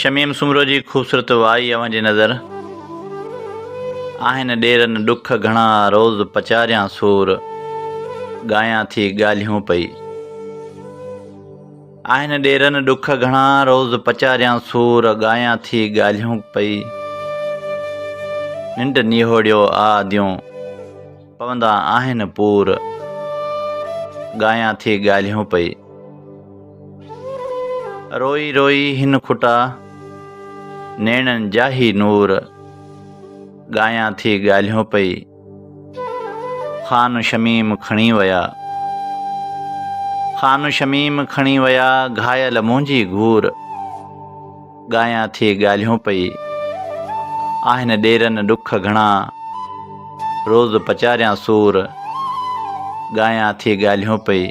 शमीम सुमरो जी ख़ूबसूरत वाई अवंजी नज़र आहिनि ॾेरनि ॾुख घणा रोज़ पचारियां सूर ॻायां थी ॻाल्हियूं पई। आहिनि ॾेरनि ॾुख घणा रोज़ पचारियां सूर ॻायां थी ॻाल्हियूं पई। निंड नीहोड़ियो आदियूं पवंदा आहिनि पूर ॻायां थी ॻाल्हियूं पई। रोई रोई हिन खुटा नेणनि जाही नूर ॻायां थी ॻाल्हियूं पई। ख़ान शमीम खणी विया घायल मुंहिंजी घूर ॻायां थी ॻाल्हियूं पई। आहिनि ॾेरनि ॾुख घणा रोज़ पचारियां सूर ॻायां थी ॻाल्हियूं पई।